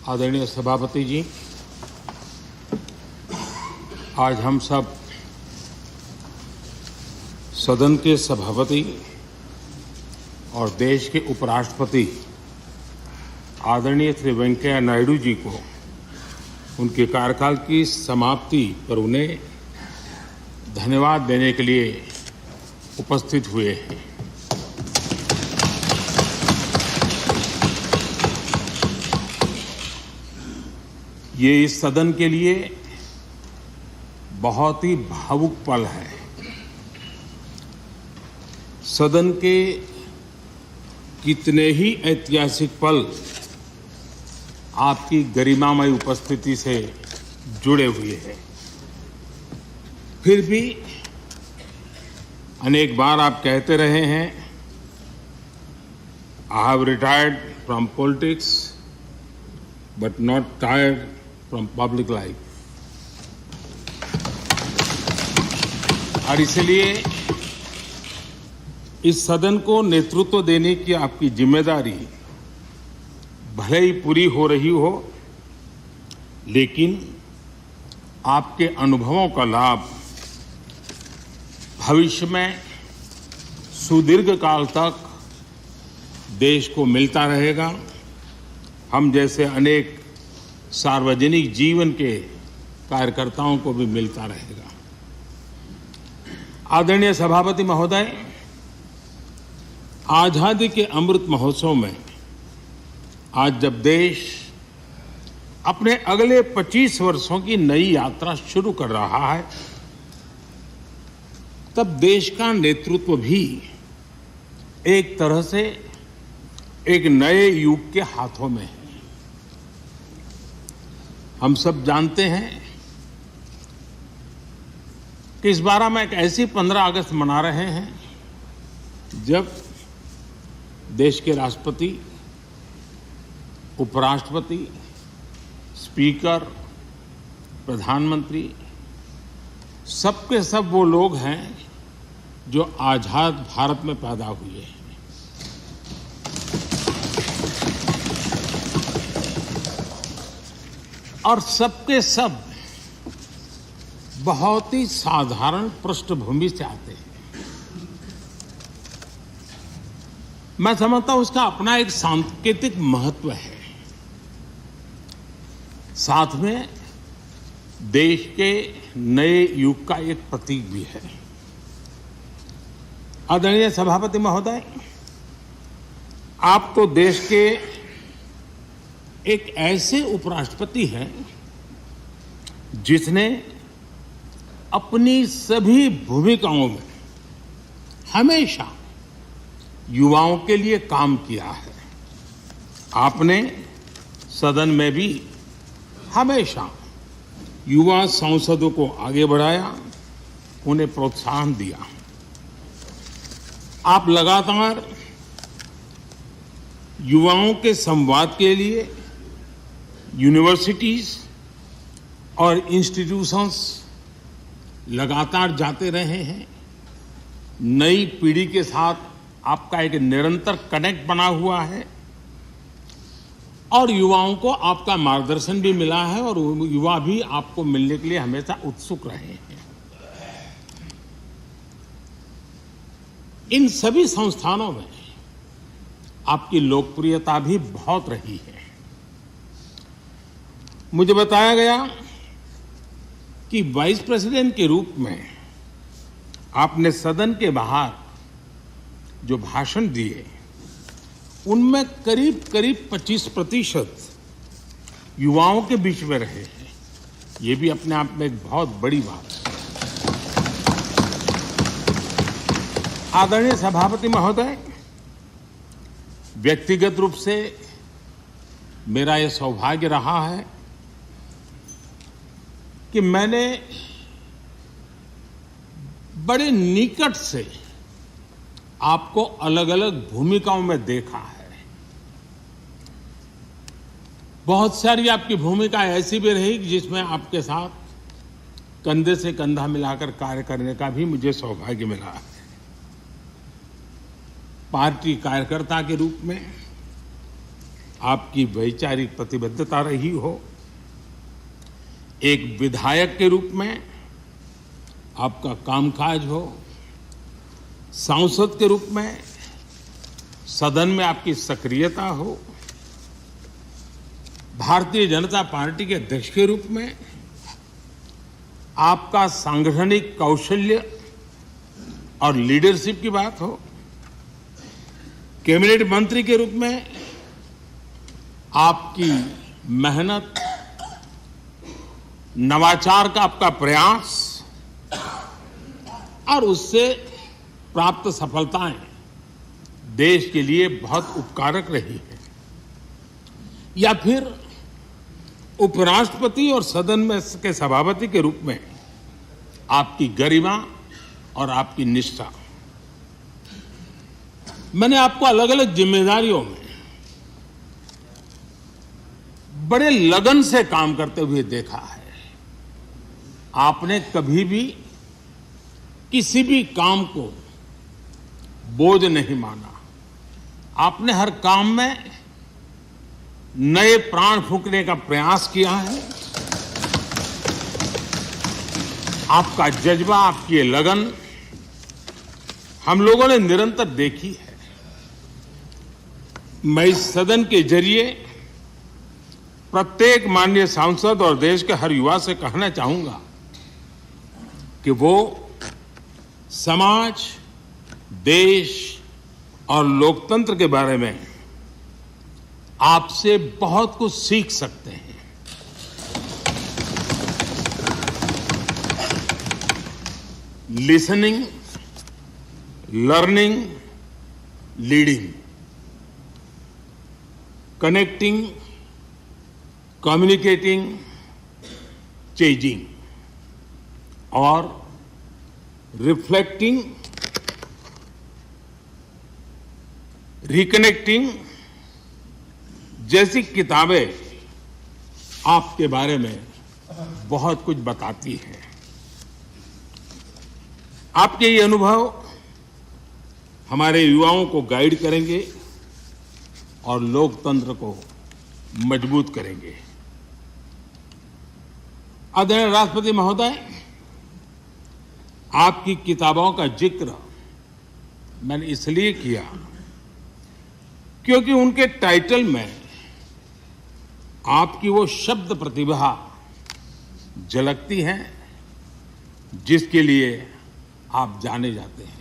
आदरणीय सभापति जी, आज हम सब सदन के सभापति और देश के उपराष्ट्रपति आदरणीय श्री वेंकैया नायडू जी को उनके कार्यकाल की समाप्ति पर उन्हें धन्यवाद देने के लिए उपस्थित हुए हैं। ये इस सदन के लिए बहुत ही भावुक पल है। सदन के कितने ही ऐतिहासिक पल आपकी गरिमामय उपस्थिति से जुड़े हुए हैं। फिर भी अनेक बार आप कहते रहे हैं, I have retired from politics but not tired from public life. और इसलिए इस सदन को नेतृत्व देने की आपकी जिम्मेदारी भले ही पूरी हो रही हो, लेकिन आपके अनुभवों का लाभ भविष्य में सुदीर्घ काल तक देश को मिलता रहेगा। हम जैसे अनेक सार्वजनिक जीवन के कार्यकर्ताओं को भी मिलता रहेगा। आदरणीय सभापति महोदय, आजादी के अमृत महोत्सव में आज जब देश अपने अगले 25 वर्षों की नई यात्रा शुरू कर रहा है, तब देश का नेतृत्व भी एक तरह से एक नए युग के हाथों में है। हम सब जानते हैं कि इस बार हम एक ऐसी 15 अगस्त मना रहे हैं जब देश के राष्ट्रपति, उपराष्ट्रपति, स्पीकर, प्रधानमंत्री सबके सब वो लोग हैं जो आजाद भारत में पैदा हुए हैं। और सबके सब बहुत ही साधारण पृष्ठभूमि से आते हैं। मैं समझता हूं उसका अपना एक सांकेतिक महत्व है, साथ में देश के नए युग का एक प्रतीक भी है। आदरणीय सभापति महोदय, आप तो देश के एक ऐसे उपराष्ट्रपति हैं जिसने अपनी सभी भूमिकाओं में हमेशा युवाओं के लिए काम किया है। आपने सदन में भी हमेशा युवा सांसदों को आगे बढ़ाया, उन्हें प्रोत्साहन दिया। आप लगातार युवाओं के संवाद के लिए यूनिवर्सिटीज और इंस्टीट्यूशंस लगातार जाते रहे हैं। नई पीढ़ी के साथ आपका एक निरंतर कनेक्ट बना हुआ है और युवाओं को आपका मार्गदर्शन भी मिला है और युवा भी आपको मिलने के लिए हमेशा उत्सुक रहे हैं। इन सभी संस्थानों में आपकी लोकप्रियता भी बहुत रही है। मुझे बताया गया कि वाइस प्रेसिडेंट के रूप में आपने सदन के बाहर जो भाषण दिए, उनमें करीब 25% युवाओं के बीच में रहे हैं। ये भी अपने आप में एक बहुत बड़ी बात है। आदरणीय सभापति महोदय, व्यक्तिगत रूप से मेरा यह सौभाग्य रहा है कि मैंने बड़े निकट से आपको अलग अलग भूमिकाओं में देखा है। बहुत सारी आपकी भूमिका ऐसी भी रही जिसमें आपके साथ कंधे से कंधा मिलाकर कार्य करने का भी मुझे सौभाग्य मिला है। पार्टी कार्यकर्ता के रूप में आपकी वैचारिक प्रतिबद्धता रही हो, एक विधायक के रूप में आपका कामकाज हो, सांसद के रूप में सदन में आपकी सक्रियता हो, भारतीय जनता पार्टी के अध्यक्ष के रूप में आपका सांगठनिक कौशल्य और लीडरशिप की बात हो, कैबिनेट मंत्री के रूप में आपकी मेहनत, नवाचार का आपका प्रयास और उससे प्राप्त सफलताएं देश के लिए बहुत उपकारक रही है, या फिर उपराष्ट्रपति और सदन में के सभापति के रूप में आपकी गरिमा और आपकी निष्ठा। मैंने आपको अलग अलग जिम्मेदारियों में बड़े लगन से काम करते हुए देखा है। आपने कभी भी किसी भी काम को बोझ नहीं माना। आपने हर काम में नए प्राण फूंकने का प्रयास किया है। आपका जज्बा, आपकी लगन हम लोगों ने निरंतर देखी है। मैं इस सदन के जरिए प्रत्येक माननीय सांसद और देश के हर युवा से कहना चाहूंगा कि वो समाज, देश और लोकतंत्र के बारे में आपसे बहुत कुछ सीख सकते हैं। Listening, learning, leading, connecting, communicating, changing और रिफ्लेक्टिंग, रिकनेक्टिंग जैसी किताबें आपके बारे में बहुत कुछ बताती हैं। आपके ये अनुभव हमारे युवाओं को गाइड करेंगे और लोकतंत्र को मजबूत करेंगे। आदरणीय राष्ट्रपति महोदय, आपकी किताबों का जिक्र मैंने इसलिए किया क्योंकि उनके टाइटल में आपकी वो शब्द प्रतिभा झलकती है जिसके लिए आप जाने जाते हैं।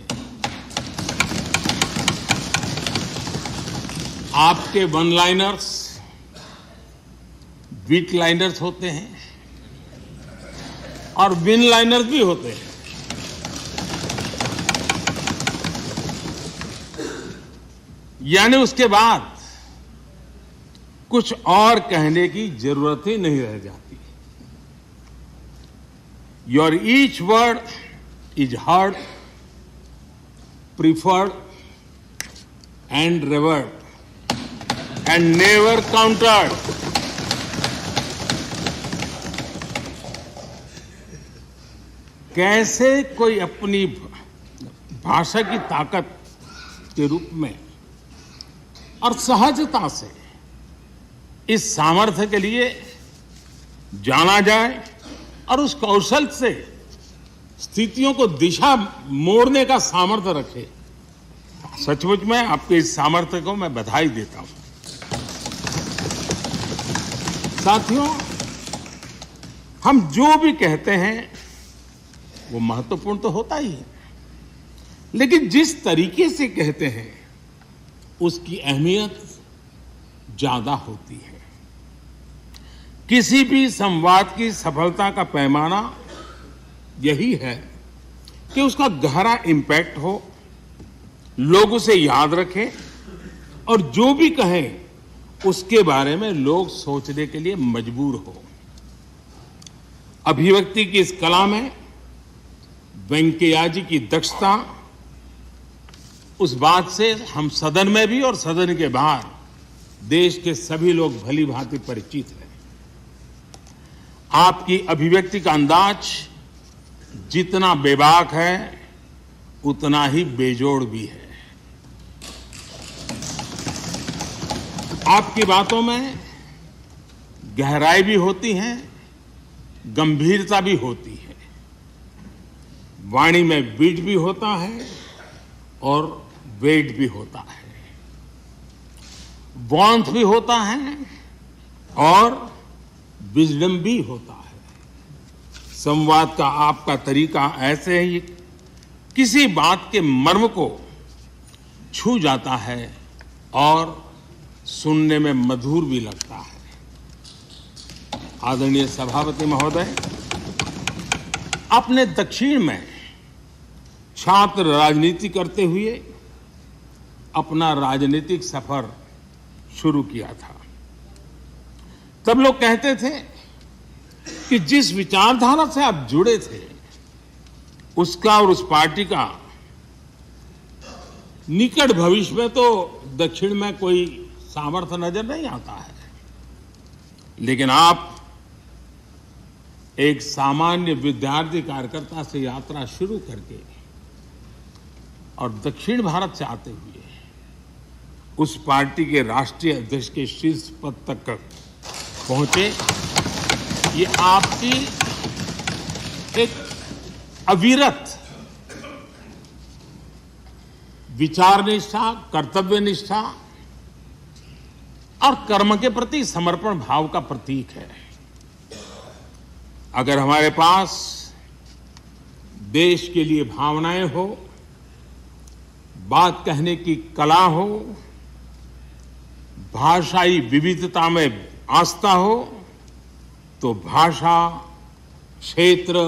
आपके वन लाइनर्स, बीट लाइनर्स होते हैं और विन लाइनर्स भी होते हैं। यानी उसके बाद कुछ और कहने की जरूरत ही नहीं रह जाती। Your each word is heard, preferred and reward and never countered. कैसे कोई अपनी भाषा की ताकत के रूप में और सहजता से इस सामर्थ्य के लिए जाना जाए और उस कौशल से स्थितियों को दिशा मोड़ने का सामर्थ्य रखे। सचमुच में आपके इस सामर्थ्य को मैं बधाई देता हूं। साथियों, हम जो भी कहते हैं वो महत्वपूर्ण तो होता ही है, लेकिन जिस तरीके से कहते हैं उसकी अहमियत ज्यादा होती है। किसी भी संवाद की सफलता का पैमाना यही है कि उसका गहरा इम्पैक्ट हो, लोग उसे याद रखें और जो भी कहें उसके बारे में लोग सोचने के लिए मजबूर हो। अभिव्यक्ति की इस कला में वेंकैया जी की दक्षता, उस बात से हम सदन में भी और सदन के बाहर देश के सभी लोग भली भांति परिचित हैं। आपकी अभिव्यक्ति का अंदाज जितना बेबाक है उतना ही बेजोड़ भी है। आपकी बातों में गहराई भी होती है, गंभीरता भी होती है। वाणी में बीट भी होता है और वेट भी होता है, वार्मथ भी होता है और विजडम भी होता है। संवाद का आपका तरीका ऐसे ही किसी बात के मर्म को छू जाता है और सुनने में मधुर भी लगता है। आदरणीय सभापति महोदय, आपने दक्षिण में छात्र राजनीति करते हुए अपना राजनीतिक सफर शुरू किया था। तब लोग कहते थे कि जिस विचारधारा से आप जुड़े थे उसका और उस पार्टी का निकट भविष्य में तो दक्षिण में कोई सामर्थ्य नजर नहीं आता है, लेकिन आप एक सामान्य विद्यार्थी कार्यकर्ता से यात्रा शुरू करके और दक्षिण भारत से आते हुए उस पार्टी के राष्ट्रीय अध्यक्ष के शीर्ष पद तक पहुंचे। ये आपकी एक अविरत विचार निष्ठा, कर्तव्य निष्ठा और कर्म के प्रति समर्पण भाव का प्रतीक है। अगर हमारे पास देश के लिए भावनाएं हो, बात कहने की कला हो, भाषाई विविधता में आस्था हो, तो भाषा क्षेत्र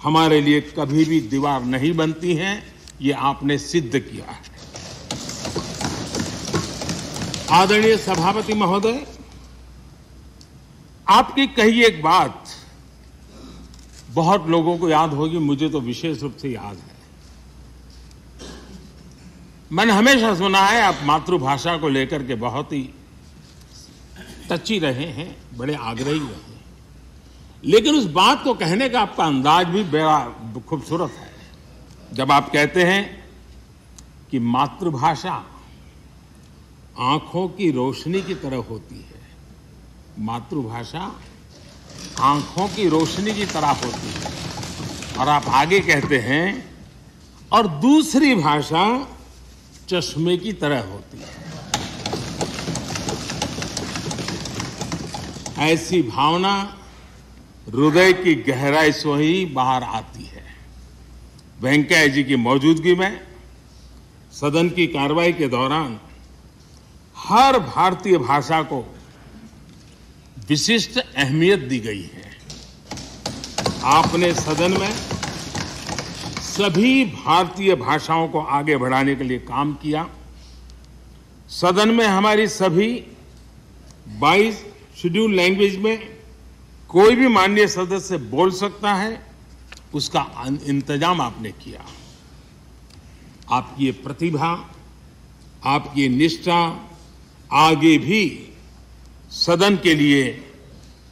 हमारे लिए कभी भी दीवार नहीं बनती है। ये आपने सिद्ध किया है। आदरणीय सभापति महोदय, आपकी कही एक बात बहुत लोगों को याद होगी, मुझे तो विशेष रूप से याद है। मैंने हमेशा सुना है आप मातृभाषा को लेकर के बहुत ही टची रहे हैं, बड़े आग्रही रहे हैं, लेकिन उस बात को कहने का आपका अंदाज भी बड़ा खूबसूरत है। जब आप कहते हैं कि मातृभाषा आंखों की रोशनी की तरह होती है, मातृभाषा आंखों की रोशनी की तरह होती है, और आप आगे कहते हैं और दूसरी भाषा चश्मे की तरह होती है। ऐसी भावना हृदय की गहराई से ही बाहर आती है। वेंकैया जी की मौजूदगी में सदन की कार्रवाई के दौरान हर भारतीय भाषा को विशिष्ट अहमियत दी गई है। आपने सदन में सभी भारतीय भाषाओं को आगे बढ़ाने के लिए काम किया। सदन में हमारी सभी 22 शेड्यूल लैंग्वेज में कोई भी माननीय सदस्य बोल सकता है, उसका इंतजाम आपने किया। आपकी ये प्रतिभा, आपकी ये निष्ठा आगे भी सदन के लिए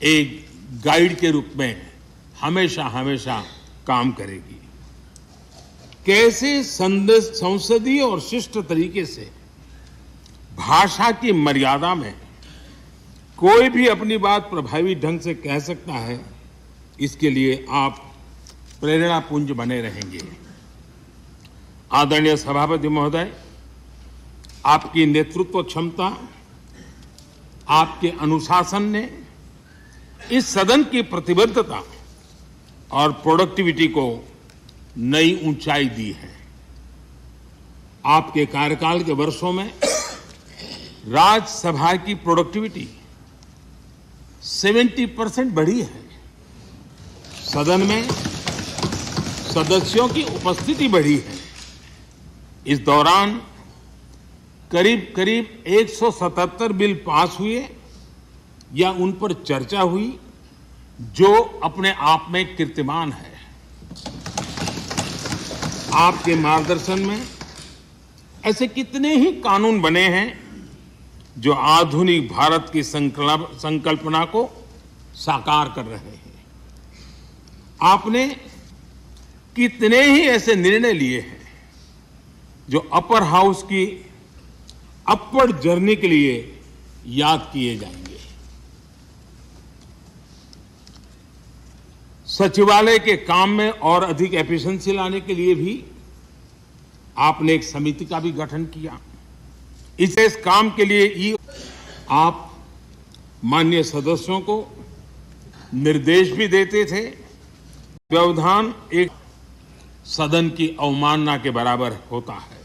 एक गाइड के रूप में हमेशा हमेशा काम करेगी। कैसे संसदीय और शिष्ट तरीके से भाषा की मर्यादा में कोई भी अपनी बात प्रभावी ढंग से कह सकता है, इसके लिए आप प्रेरणापुंज बने रहेंगे। आदरणीय सभापति महोदय, आपकी नेतृत्व क्षमता, आपके अनुशासन ने इस सदन की प्रतिबद्धता और प्रोडक्टिविटी को नई ऊंचाई दी है। आपके कार्यकाल के वर्षों में राज्यसभा की प्रोडक्टिविटी 70% बढ़ी है। सदन में सदस्यों की उपस्थिति बढ़ी है। इस दौरान करीब करीब 177 बिल पास हुए या उन पर चर्चा हुई, जो अपने आप में कीर्तिमान है। आपके मार्गदर्शन में ऐसे कितने ही कानून बने हैं जो आधुनिक भारत की संकल्पना को साकार कर रहे हैं। आपने कितने ही ऐसे निर्णय लिए हैं जो अपर हाउस की अपवर्ड जर्नी के लिए याद किए जाएंगे। सचिवालय के काम में और अधिक एफिशिएंसी लाने के लिए भी आपने एक समिति का भी गठन किया। इस काम के लिए आप माननीय सदस्यों को निर्देश भी देते थे। व्यवधान एक सदन की अवमानना के बराबर होता है।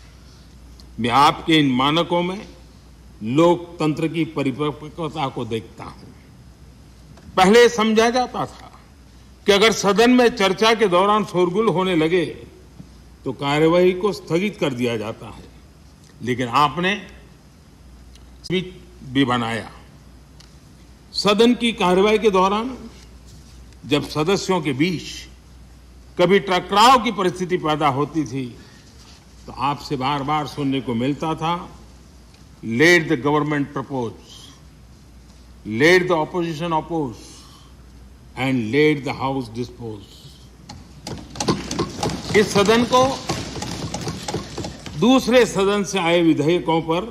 मैं आपके इन मानकों में लोकतंत्र की परिपक्वता को देखता हूं। पहले समझा जाता था कि अगर सदन में चर्चा के दौरान शोरगुल होने लगे तो कार्यवाही को स्थगित कर दिया जाता है, लेकिन आपने भी बनाया। सदन की कार्यवाही के दौरान जब सदस्यों के बीच कभी टकराव की परिस्थिति पैदा होती थी तो आपसे बार बार सुनने को मिलता था, let the government propose, let the opposition oppose and let the house dispose. इस सदन को दूसरे सदन से आए विधेयकों पर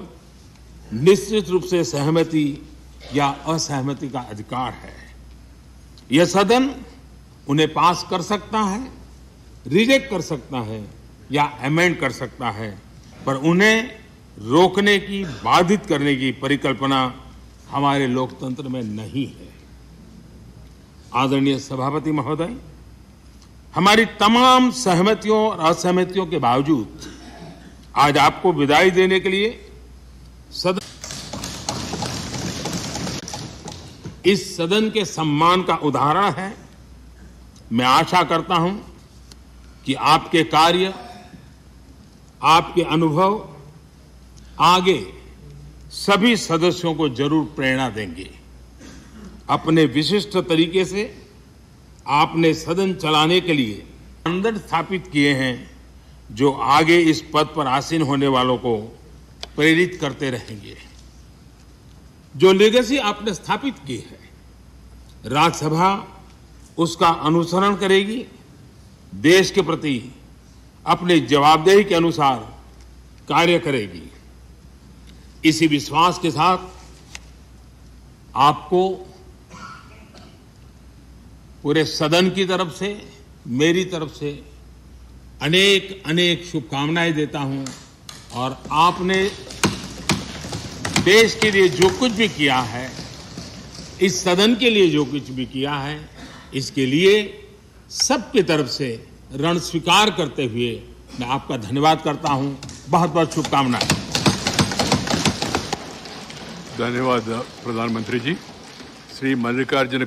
निश्चित रूप से सहमति या असहमति का अधिकार है। यह सदन उन्हें पास कर सकता है, रिजेक्ट कर सकता है या अमेंड कर सकता है, पर उन्हें रोकने की, बाधित करने की परिकल्पना हमारे लोकतंत्र में नहीं है। आदरणीय सभापति महोदय, हमारी तमाम सहमतियों और असहमतियों के बावजूद आज आपको विदाई देने के लिए इस सदन के सम्मान का उदाहरण है। मैं आशा करता हूं कि आपके कार्य, आपके अनुभव आगे सभी सदस्यों को जरूर प्रेरणा देंगे। अपने विशिष्ट तरीके से आपने सदन चलाने के लिए मानदंड स्थापित किए हैं जो आगे इस पद पर आसीन होने वालों को प्रेरित करते रहेंगे। जो लेगेसी आपने स्थापित की है, राज्यसभा उसका अनुसरण करेगी, देश के प्रति अपनी जवाबदेही के अनुसार कार्य करेगी। इसी विश्वास के साथ आपको पूरे सदन की तरफ से, मेरी तरफ से अनेक अनेक शुभकामनाएं देता हूं। और आपने देश के लिए जो कुछ भी किया है, इस सदन के लिए जो कुछ भी किया है, इसके लिए सबकी तरफ से ऋण स्वीकार करते हुए मैं आपका धन्यवाद करता हूं। बहुत बहुत शुभकामनाएं। धन्यवाद प्रधानमंत्री जी। श्री मल्लिकार्जुन